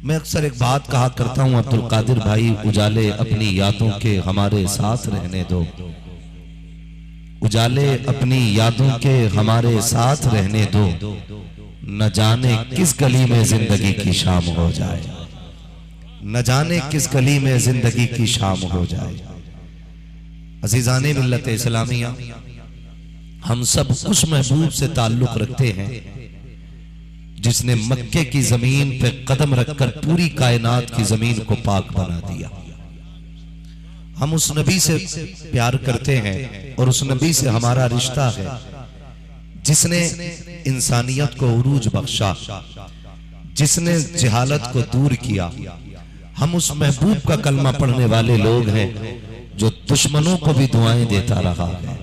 मैं अक्सर एक बात कहा करता हूं, अब्दुल कादिर भाई, उजाले अपनी यादों के हमारे साथ रहने दो, उजाले अपनी यादों के हमारे साथ रहने दो, न जाने किस गली में जिंदगी की शाम हो जाए, न जाने किस गली में जिंदगी की शाम हो जाए। अजीजाने मिल्लत इस्लामिया, हम सब उस महबूब से ताल्लुक रखते हैं जिसने मक्के की जमीन पे कदम रखकर पूरी कायनात की जमीन को पाक बना दिया। हम उस नबी से प्यार करते हैं और उस नबी से हमारा रिश्ता है जिसने इंसानियत को उरूज बख्शा, जिसने जहालत को दूर किया। हम उस महबूब का कलमा पढ़ने वाले लोग हैं जो दुश्मनों को भी दुआएं देता रहा है।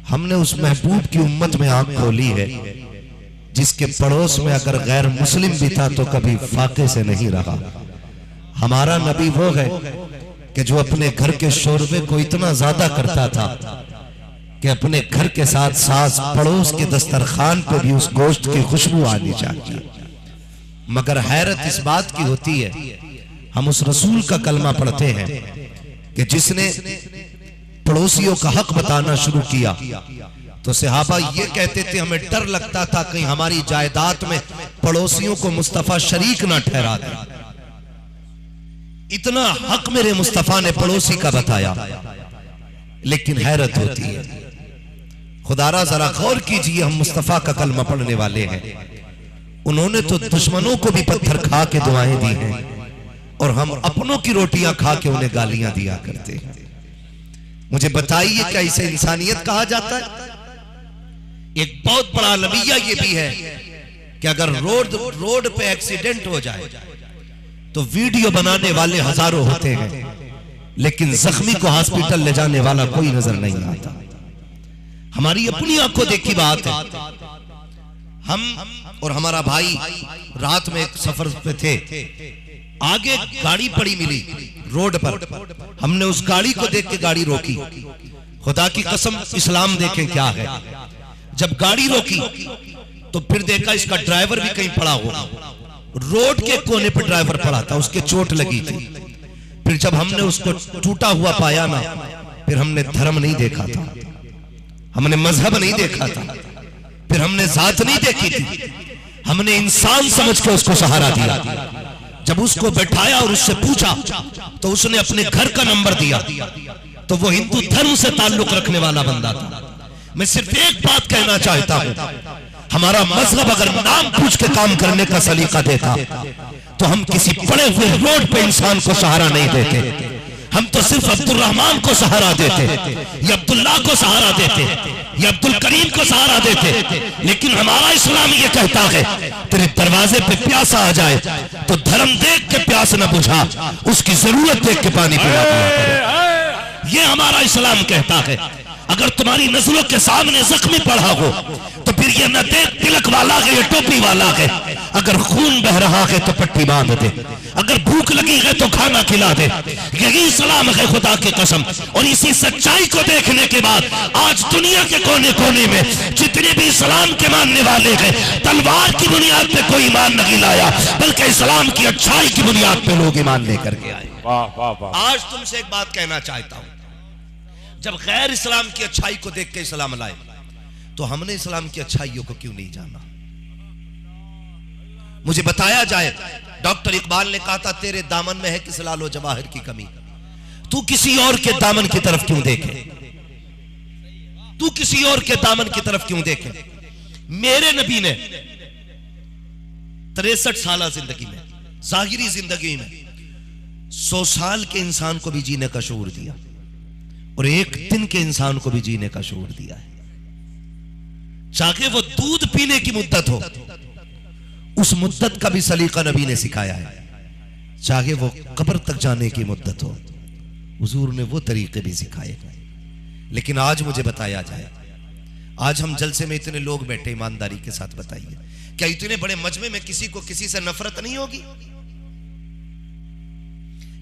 हमने उस महबूब की उम्मत में आंख खोली है जिसके पड़ोस में अगर गैर मुस्लिम भी था तो कभी फाके से नहीं रहा। हमारा नबी वो है कि जो अपने घर के शोरबे को इतना ज्यादा करता था कि अपने घर के साथ साथ पड़ोस के दस्तरखान पे भी उस गोश्त की खुशबू आनी चाहिए। मगर हैरत इस बात की होती है, हम उस रसूल का कलमा पढ़ते हैं कि जिसने पड़ोसियों का हक बताना शुरू किया तो सहाबा ये कहते थे हमें डर लगता था कहीं हमारी जायदाद में पड़ोसियों को मुस्तफा शरीक ना ठहरा दे। इतना हक मेरे मुस्तफा ने पड़ोसी का बताया। लेकिन हैरत होती है, खुदारा जरा गौर कीजिए, हम मुस्तफा का कलमा पढ़ने वाले हैं, उन्होंने तो दुश्मनों को भी पत्थर खा के दुआएं दी हैं और हम अपनों की रोटियां खा के उन्हें गालियां दिया करते हैं। मुझे बताइए क्या इसे इंसानियत कहा जाता है? एक बहुत बड़ा अलविया ये भी है कि अगर रोड पे एक्सीडेंट हो जाए तो वीडियो बनाने वाले हजारों होते हैं, लेकिन जख्मी को हॉस्पिटल ले जाने वाला कोई नजर नहीं आता। हमारी अपनी आंखों देखी बात है। हम और हमारा भाई रात में एक सफर पे थे, आगे गाड़ी पड़ी मिली रोड पर, हमने उस गाड़ी को देख के गाड़ी रोकी। खुदा की कसम इस्लाम देखें क्या है। जब गाड़ी रोकी तो फिर देखा इसका ड्राइवर भी कहीं पड़ा होगा, रोड के कोने पर ड्राइवर पड़ा था, उसके चोट लगी थी। फिर जब हमने उसको टूटा हुआ पाया ना, फिर हमने धर्म नहीं देखा था, हमने मजहब नहीं देखा था, फिर हमने जात नहीं देखी थी, हमने इंसान समझ के उसको सहारा दिया। जब उसको बैठाया और उससे पूछा तो उसने अपने घर का नंबर दिया, तो वो हिंदू धर्म से ताल्लुक रखने वाला बंदा था। मैं सिर्फ एक बात कहना चाहता हूं, हमारा मजहब अगर नाम पूछ के काम करने का सलीका देता तो हम किसी पड़े हुए रोड पे इंसान को सहारा नहीं देते। हम तो सिर्फ अब्दुल रहमान को सहारा देते, या अब्दुल्ला को सहारा देते, या अब्दुल करीम को सहारा देते। लेकिन हमारा इस्लाम ये कहता है तेरे दरवाजे पे प्यासा आ जाए तो धर्म देख के प्यास न बुझा, उसकी जरूरत देख के पानी पिला दिया। ये हमारा इस्लाम कहता है। अगर तुम्हारी नजरों के सामने जख्मी पड़ा हो तो फिर ये न देख तिलक वाला है या टोपी वाला है, अगर खून बह रहा है तो पट्टी बांध दे, अगर भूख लगी है तो खाना खिला दे। यही सलाम है खुदा की कसम। और इसी सच्चाई को देखने के बाद आज दुनिया के कोने कोने में जितने भी इस्लाम के मानने वाले हैं, तलवार की बुनियाद पे कोई ईमान नहीं लाया, बल्कि इस्लाम की अच्छाई की बुनियाद पे लोग ईमान लेकर के आए। आज तुमसे एक बात कहना चाहता हूं, जब गैर इस्लाम की अच्छाई को देख के इस्लाम लाए तो हमने इस्लाम की अच्छाइयों को क्यों नहीं जाना? मुझे बताया जाए, डॉक्टर इकबाल ने कहा था तेरे दामन में है किस लालो जवाहिर की कमी, तू किसी और के दामन की तरफ क्यों देखे, तू किसी और के दामन की तरफ क्यों देखे। मेरे नबी ने 63 साल जिंदगी में, जाहिरी जिंदगी में 100 साल के इंसान को भी जीने का शऊर दिया और एक दिन के इंसान को भी जीने का शऊर दिया है। चाहे वो दूध पीने की मुद्दत हो, उस मुद्दत का भी सलीका नबी ने सिखाया है। चाहे वो कब्र तक जाने की मुद्दत हो, हुजूर ने वो तरीके भी सिखाए। लेकिन आज मुझे बताया जाए, आज हम जलसे में इतने लोग बैठे, ईमानदारी के साथ बताइए, क्या इतने बड़े मजमे में किसी को किसी से नफरत नहीं होगी?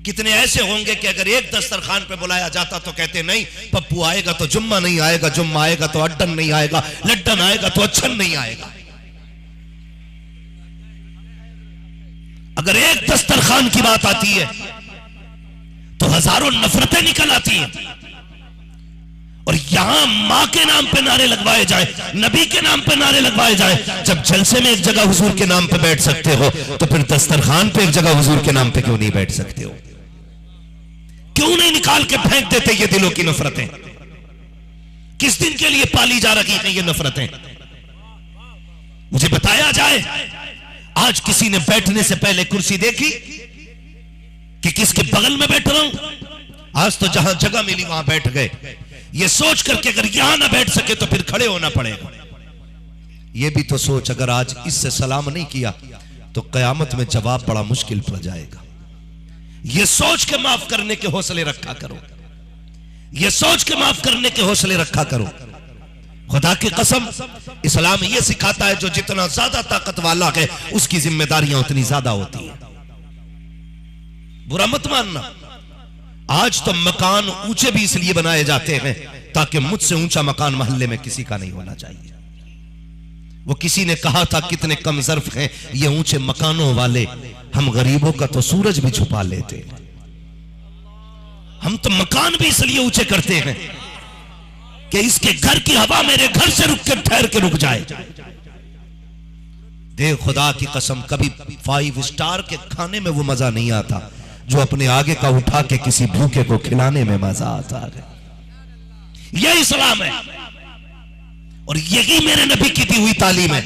कितने ऐसे होंगे कि अगर एक दस्तरखान पे बुलाया जाता तो कहते नहीं, पप्पू आएगा तो जुम्मा नहीं आएगा, जुम्मा आएगा तो अड्डन नहीं आएगा, लड्डन आएगा तो अच्छन नहीं आएगा। अगर एक दस्तरखान की बात आती है तो हजारों नफरतें निकल आती हैं। और यहां मां के नाम पे नारे लगवाए जाए, नबी के नाम पे नारे लगवाए जाए। जब जलसे में एक जगह हुजूर के नाम पे बैठ सकते हो तो फिर दस्तरखान पे एक जगह हुजूर के नाम पे क्यों नहीं बैठ सकते हो? क्यों नहीं निकाल के फेंक देते ये दिलों की नफरतें? किस दिन के लिए पाली जा रही हैं ये नफरतें? मुझे बताया जाए, आज किसी ने बैठने से पहले कुर्सी देखी कि किसके बगल में बैठ रहा हूं? आज तो जहां जगह मिली वहां बैठ गए, ये सोच करके अगर यहां ना बैठ सके तो फिर खड़े होना पड़ेगा। ये भी तो सोच, अगर आज इससे सलाम नहीं किया तो कयामत में जवाब बड़ा मुश्किल पड़ जाएगा। ये सोच के माफ करने के हौसले रखा करो, ये सोच के माफ करने के हौसले रखा करो। खुदा की कसम, इस्लाम ये सिखाता है जो जितना ज्यादा ताकत वाला है उसकी जिम्मेदारियां उतनी ज्यादा होती हैं। बुरा मत मानना, आज तो मकान ऊंचे भी इसलिए बनाए जाते हैं ताकि मुझसे ऊंचा मकान मोहल्ले में किसी का नहीं होना चाहिए। वो किसी ने कहा था कितने कम ज़र्फ हैं ये ऊंचे मकानों वाले, हम गरीबों का तो सूरज भी छुपा लेते। हम तो मकान भी इसलिए ऊंचे करते हैं कि इसके घर की हवा मेरे घर से रुक के ठहर के रुक जाए। देख खुदा की कसम, कभी 5 स्टार के खाने में वो मजा नहीं आता जो अपने आगे का उठा के किसी भूखे को खिलाने में मजा आता है। यह इस्लाम है और यही मेरे नबी की दी हुई तालीम है।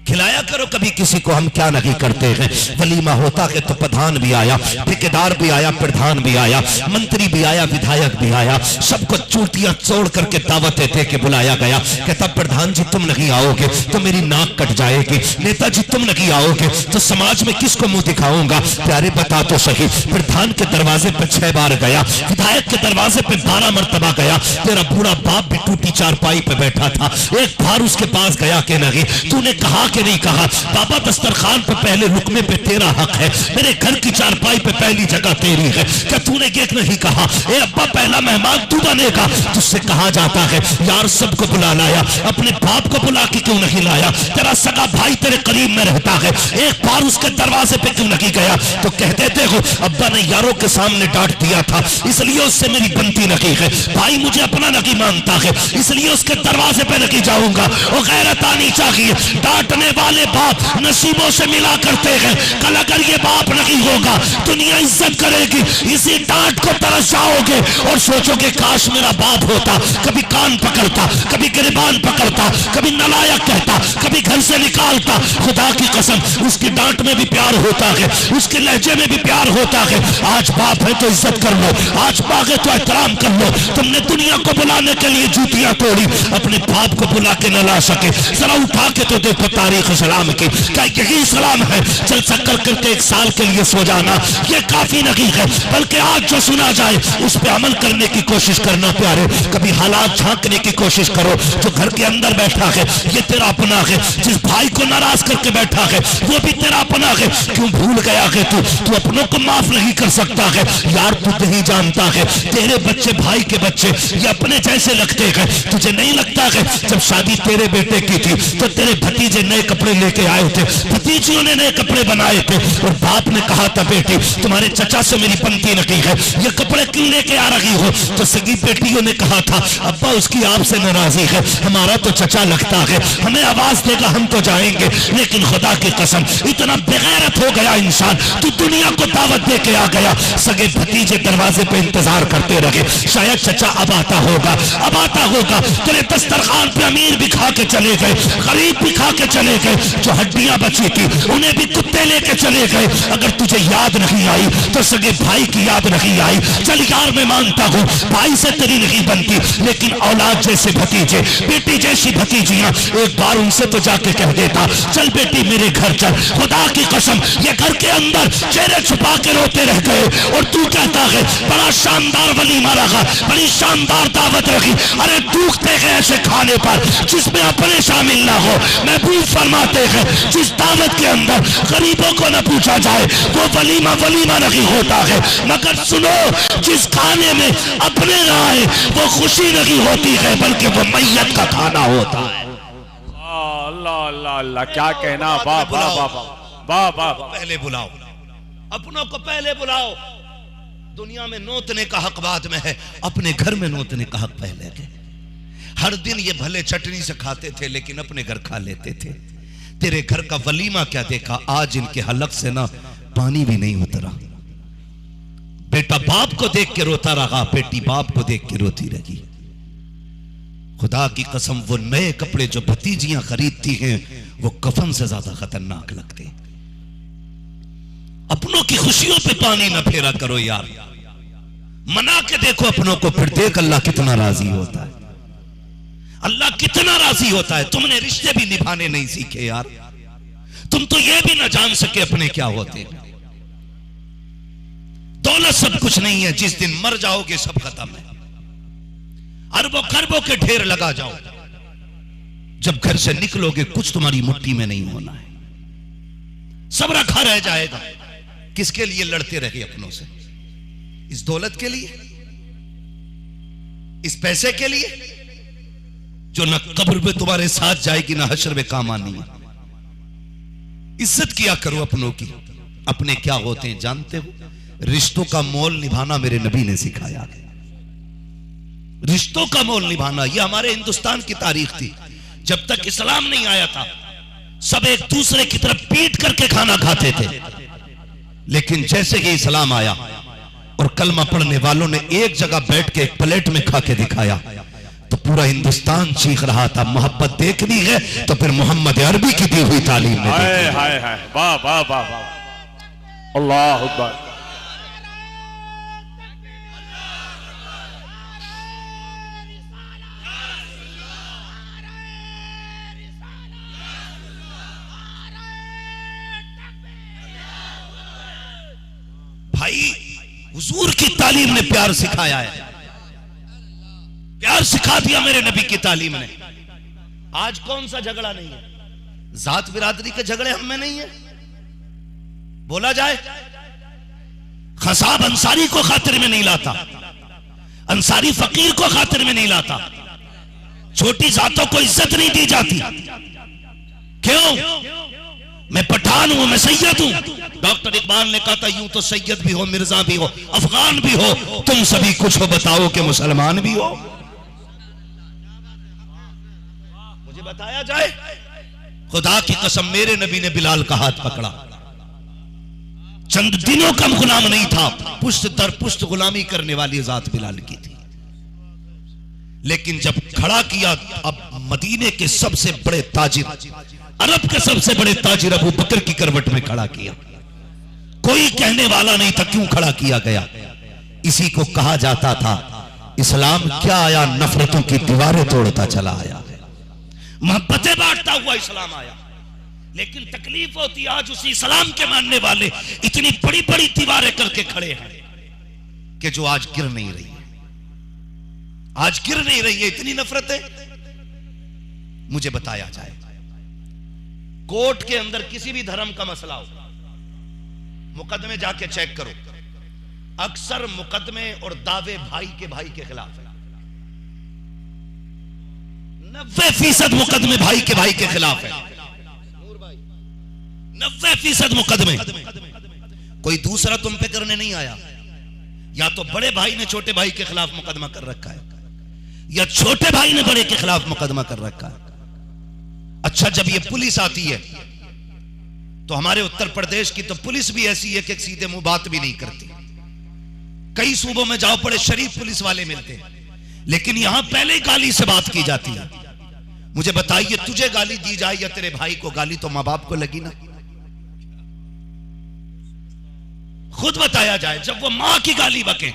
खिलाया करो कभी किसी को, हम क्या नहीं करते हैं। वलीमा होता है तो प्रधान भी आया, ठेकेदार भी आया, प्रधान भी आया, मंत्री भी आया, विधायक भी आया, सबको चूटियां तोड़ करके दावतें दे के बुलाया गया। कहता प्रधान जी तुम नहीं आओगे तो मेरी नाक कट जाएगी, नेताजी तुम नहीं आओगे तो समाज में किसको मुंह दिखाऊंगा। प्यारे बता तो सही, प्रधान के दरवाजे पर 6 बार गया, विधायक के दरवाजे पे 12 मरतबा गया। तेरा बूढ़ा बाप भी टूटी चारपाई पे बैठा था, एक बार उसके पास गया कि नहीं? तूने कहा कि नहीं कहा बाबा दस्तरखान पे पहले रुकने पे तेरा हक है, मेरे घर की चारपाई पे पहली जगह तेरी है। क्या तूने ये नहीं कहा ए अब्बा पहला मेहमान तू बनेगा? तुझसे कहा जाता है यार सबको बुला लाया, अपने बाप को बुला के क्यों नहीं लाया? तेरा सगा भाई तेरे करीब में रहता है, एक बार उसके दरवाजे पे क्यों नहीं गया? तो कह देते हो अब्बा ने यारों के सामने डांट दिया था इसलिए उससे मेरी बनती नहीं है, भाई मुझे अपना नहीं मानता है इसलिए उसके दरवाजे पे नहीं जाऊंगा। वो गैरत आनी चाहिए। डांटने वाले बाप नसीबों से मिला करते हैं, कल अगर ये बाप नहीं होगा दुनिया इज्जत करेगी। इसी डांट को तरस जाओगे और सोचोगे काश मेरा बाप होता, कभी कान पकड़ता, कभी गिरबान पकड़ता, कभी नालायक कहता, कभी घर से निकालता। खुदा की कसम उसकी डांट में भी प्यार होता है, उसके लहजे में भी प्यार होता है। आज बाप है तो इज्जत कर लो, आज बाप है तो एहतराम कर लो। तुमने दुनिया को बुलाने के लिए जूतियां तोड़ी, अपने बाप को बुला के न ला सके। जरा उठा के तो देखो तारीख सलाम की, क्या यही सलाम है? चल चक्कर करके 1 साल के लिए सो जाना ये काफी नहीं है, बल्कि आज जो सुना जाए उस पर अमल करने की कोशिश करना। प्यारे कभी हालात झांकने की कोशिश करो। जो घर के अंदर बैठा है ये तेरा अपना है, जिस भाई को नाराज करके बैठा है वो भी तेरा अपना है। क्यों भूल गया है तू अपनों को माफ नहीं कर सकता है? यार तू नहीं जानता है तेरे बच्चे भाई के बच्चे ये अपने जैसे लगते हैं, तुझे नहीं लगता है? जब शादी तेरे बेटे की थी तो तेरे भतीजे नए कपड़े लेके आए थे, भतीजियों ने नए कपड़े बनाए थे और बाप ने कहा था बेटी तुम्हारे चचा से मेरी बनती नहीं है, ये कपड़े क्यों लेके आ रही हो? तो सगी बेटियों ने कहा था अब्बा उसकी आपसे नाराजी है, हमारा तो चचा लगता है, हमें आवाज देगा हम तो जाएंगे। लेकिन खुदा की कसम इतना बेगैरत हो गया इंसान, तू दुनिया को दावत दे के आ गया, सगे भतीजे दरवाजे पे इंतजार करते रहे शायद चचा अब आता होगा, अब आता होगा। तेरे दस्तरखान पे अमीर भी खा के चले गए, गरीब भी खा के चले गए, जो हड्डियां बची थी उन्हें भी कुत्ते लेके चले गए। अगर तुझे याद नहीं आई तो सगे भाई की याद नहीं आई। चल यार मैं मानता हूँ भाई से तेरी नहीं बनती, लेकिन औलाद जैसे भतीजे, बेटी जैसी भतीजियां, एक बार उनसे तो जाके कह देता चल बेटी मेरे घर चल। खुदा की कसम ये घर के अंदर चेहरे छुपा के रोते रह गए और तू कहता है बड़ा शानदार वलीमा रखा, बड़ी शानदार दावत रखी। अरे दूखते हैं ऐसे खाने पर जिसमें अपने शामिल ना हो। महबूब फरमाते हैं जिस दावत के अंदर गरीबों को न पूछा जाए वो वलीमा वलीमा नहीं होता है, मगर सुनो जिस खाने में अपने ना आए वो खुशी नहीं होती है बल्कि वो मैयत का खाना होता है। अल्लाह अल्लाह अल्लाह क्या कहना, वाह वाह वाह। वाह वाह, पहले बुलाओ, अपनों को पहले बुलाओ। दुनिया में नोतने का हक बाद में है, अपने घर में नोतने का हक पहले है। हर दिन ये भले चटनी से खाते थे लेकिन अपने घर खा लेते थे। तेरे घर का वलीमा क्या देखा, आज इनके हलक से ना पानी भी नहीं उतरा। बेटा बाप को देख के रोता रहा, बेटी बाप को देख के रोती रही। खुदा की कसम वो नए कपड़े जो भतीजियां खरीदती हैं वो कफन से ज्यादा खतरनाक लगते हैं। अपनों की खुशियों पे पानी ना फेरा करो यार, मना के देखो अपनों को, फिर देख अल्लाह कितना राजी होता है। अल्लाह कितना राजी होता है। तुमने रिश्ते भी निभाने नहीं सीखे यार, तुम तो ये भी ना जान सके अपने क्या होते हैं। दौलत सब कुछ नहीं है, जिस दिन मर जाओगे सब खत्म है। अरबों खरबों के ढेर लगा जाओ, जब घर से निकलोगे कुछ तुम्हारी मुट्ठी में नहीं होना है, सब रखा रह जाएगा। किसके लिए लड़ते रहे अपनों से? इस दौलत के लिए, इस पैसे के लिए जो न कब्र में तुम्हारे साथ जाएगी ना हश्र में काम आनी है। इज्जत किया करो अपनों की। अपने क्या होते हैं जानते हो? रिश्तों का मोल निभाना मेरे नबी ने सिखाया। रिश्तों का मोल निभाना यह हमारे हिंदुस्तान की तारीख थी। जब तक इस्लाम नहीं आया था सब एक दूसरे की तरफ पीट करके खाना खाते थे, लेकिन जैसे ही इस्लाम आया और कलमा पढ़ने वालों ने एक जगह बैठ के एक प्लेट में खा के दिखाया तो पूरा हिंदुस्तान चीख रहा था। मोहब्बत देखनी है तो फिर मोहम्मद अरबी की दी हुई तालीम में। हाय हाय हाय, वाह वाह वाह वाह, अल्लाह अकबर। भाई हुजूर की तालीम ने प्यार सिखाया है, प्यार सिखा दिया मेरे नबी की तालीम ने। आज कौन सा झगड़ा नहीं है? जात बिरादरी के झगड़े हम में नहीं है। बोला जाए खसाब अंसारी को खातिर में नहीं लाता, अंसारी फकीर को खातिर में नहीं लाता, छोटी जातों को इज्जत नहीं दी जाती। क्यों? मैं पठान हूं, मैं सैयद हूं। डॉक्टर इकबाल ने कहा था यूं तो सैयद भी हो, मिर्जा भी हो, अफगान भी हो, तुम सभी कुछ हो, बताओ कि मुसलमान भी हो। मुझे बताया जाए, खुदा की कसम मेरे नबी ने बिलाल का हाथ पकड़ा, चंद दिनों का गुलाम नहीं था, पुश्त दर पुश्त गुलामी करने वाली जात बिलाल की थी। लेकिन जब खड़ा किया, अब मदीने के सबसे बड़े ताजिर, अरब के सबसे बड़े ताजिर अबू बकर की करवट में खड़ा किया। कोई कहने वाला नहीं था क्यों खड़ा किया गया। इसी को कहा जाता था इस्लाम क्या आया, नफरतों की दीवारें तोड़ता चला आया, मोहब्बतें बांटता हुआ इस्लाम आया। लेकिन तकलीफ होती आज उसी इस्लाम के मानने वाले इतनी बड़ी बड़ी दीवारें करके खड़े हैं कि जो आज गिर नहीं रही है, आज गिर नहीं रही है। इतनी नफरतें। मुझे बताया जाए, कोर्ट के अंदर किसी भी धर्म का मसला हो, मुकदमे जाके चेक करो, अक्सर मुकदमे और दावे भाई के खिलाफ है। 90% मुकदमे भाई के खिलाफ है। 90% मुकदमे। कोई दूसरा तुम पे करने नहीं आया। या तो बड़े भाई ने छोटे भाई के खिलाफ मुकदमा कर रखा है, या छोटे भाई ने बड़े के खिलाफ मुकदमा कर रखा है। अच्छा, जब ये पुलिस आती है तो हमारे उत्तर प्रदेश की तो पुलिस भी ऐसी है कि सीधे मुंह बात भी नहीं करती। कई सूबों में जाओ, बड़े शरीफ पुलिस वाले मिलते हैं, लेकिन यहां पहले ही गाली से बात की जाती है। मुझे बताइए, तुझे गाली दी जाए या तेरे भाई को गाली, तो मां बाप को लगी ना? खुद बताया जाए, जब वो मां की गाली बके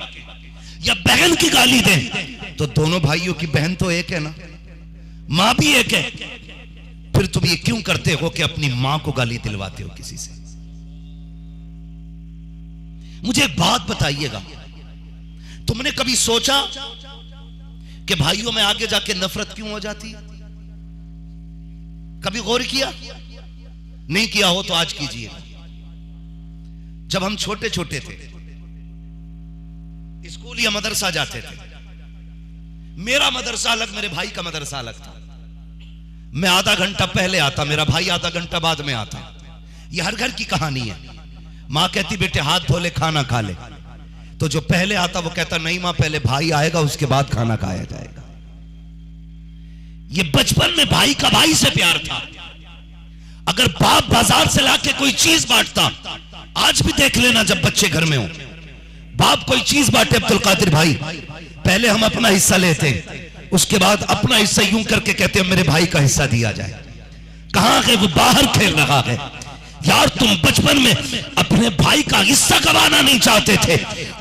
या बहन की गाली दें तो दोनों भाइयों की बहन तो एक है ना, मां भी एक है। फिर तुम ये क्यों करते हो कि अपनी मां को गाली दिलवाते हो किसी से? मुझे एक बात बताइएगा, तुमने कभी सोचा कि भाइयों में आगे जाके नफरत क्यों हो जाती है? कभी गौर किया? नहीं किया हो तो आज कीजिए। जब हम छोटे छोटे थे, स्कूल या मदरसा जाते थे, मेरा मदरसा अलग, मेरे भाई का मदरसा अलग था। मैं आधा घंटा पहले आता, मेरा भाई आधा घंटा बाद में आता। ये हर घर की कहानी है। माँ कहती बेटे हाथ धो ले खाना खा ले, तो जो पहले आता वो कहता नहीं माँ पहले भाई आएगा उसके बाद खाना खाया जाएगा। ये बचपन में भाई का भाई से प्यार था। अगर बाप बाजार से लाके कोई चीज बांटता, आज भी देख लेना जब बच्चे घर में हो, बाप कोई चीज बांटे अब्दुल कादिर भाई, पहले हम अपना हिस्सा लेते, उसके बाद अपना हिस्सा यूं करके कहते हैं मेरे भाई का हिस्सा दिया जाए। कहां है वो? बाहर खेल रहा है। यार तुम बचपन में अपने भाई का हिस्सा गंवाना नहीं चाहते थे,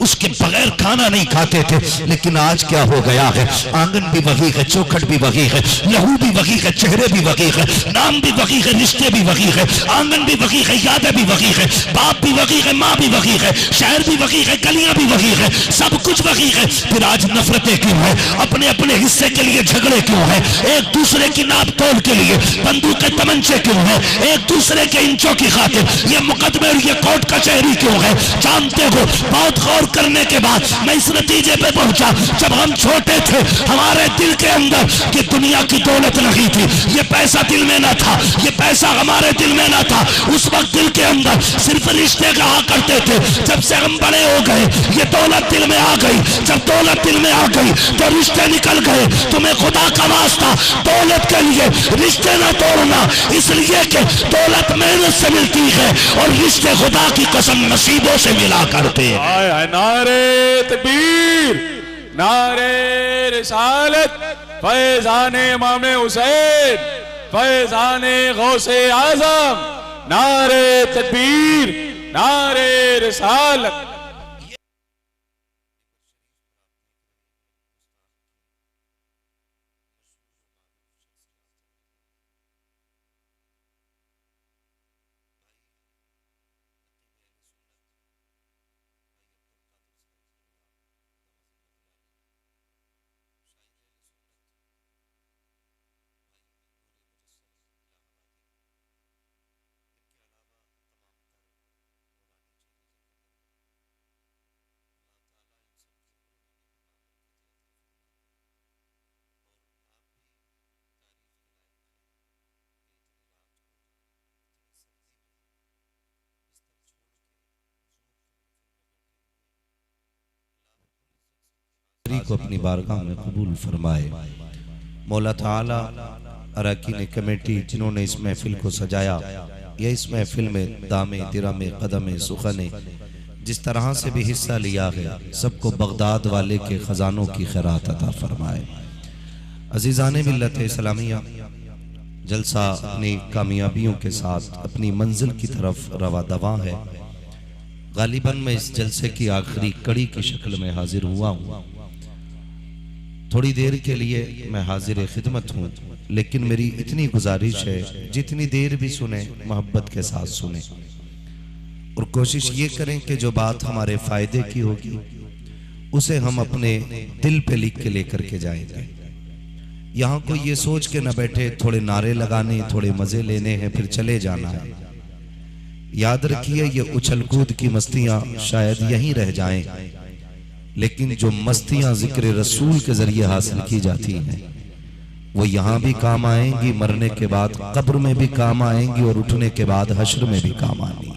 उसके बगैर खाना नहीं खाते थे। लेकिन आज क्या हो गया है? आंगन भी वही है, चौखट भी वही है, लहू भी वही है, चेहरे भी वही है, नाम भी वही है, रिश्ते भी वही है, आंगन भी वही है, यादें भी वही है, बाप भी वही है, माँ भी वही है, शहर भी वही है, गलियां भी वही है, सब कुछ वही है। फिर आज नफरतें क्यों है? अपने अपने हिस्से के लिए झगड़े क्यों है? एक दूसरे की नाप तोल के लिए बंदूक के तमंचे क्यों है? एक दूसरे के इंचों की खातिर ये मुकदमे और ये कोर्ट कचहरी क्यों है? जानते हो, बहुत गौर करने के बाद मैं इस नतीजे पे पहुंचा, जब हम छोटे थे हमारे दिल के अंदर कि दुनिया की दौलत नहीं थी, ये पैसा दिल में ना था, ये पैसा हमारे दिल में ना था। उस वक्त दिल के अंदर सिर्फ रिश्ते कहा करते थे। जब से हम बड़े हो गए ये दौलत दिल में आ गई, जब दौलत दिल में आ गई तो रिश्ते निकल गए। तुम्हें खुदा का वास्ता दौलत के लिए रिश्ते ना तोड़ना, इसलिए कि दौलत मेहनत से मिलती है और रिश्ते खुदा की कसम नसीबों से मिला करते हैं। नारे तकबीर, नारे रिसालत, फैजाने इमाम हुसैन, फैजाने गौसे आजम, नारे तकबीर, नारे रिसालत। को अपनी बारगाह में कबूल फरमाए। मौला ताला अरकान कमेटी जिन्होंने इस महफिल को सजाया, या इस महफिल में दामे दिरामे कदमे सुखने जिस तरह से भी हिस्सा लिया है, सबको बगदाद वाले के खजानों की खैरात अता फरमाए। अजीज़ाने मिल्लत इस्लामिया, जलसा अपनी कामयाबियों के साथ अपनी मंजिल की तरफ रवा दवा है। गालिबन मैं इस जलसे की आखिरी कड़ी की शक्ल में हाजिर हुआ हूँ। थोड़ी देर के लिए मैं हाजिर खिदमत हूँ, लेकिन मेरी इतनी गुजारिश है जितनी देर भी सुने मोहब्बत के साथ सुने और कोशिश ये करें कि जो बात हमारे फायदे की होगी उसे हम अपने दिल पे लिख के लेकर के जाएंगे। यहाँ कोई ये सोच के न बैठे थोड़े नारे लगाने, थोड़े मजे लेने हैं फिर चले जाना है। याद रखिए ये उछल कूद की मस्तियां शायद यहीं रह जाएं, लेकिन जो मस्तियां जिक्र रसूल के जरिए हासिल की जाती हैं वो यहाँ भी काम आएंगी, मरने के बाद कब्र में भी काम आएंगी और उठने के बाद हश्र में भी काम आएंगी।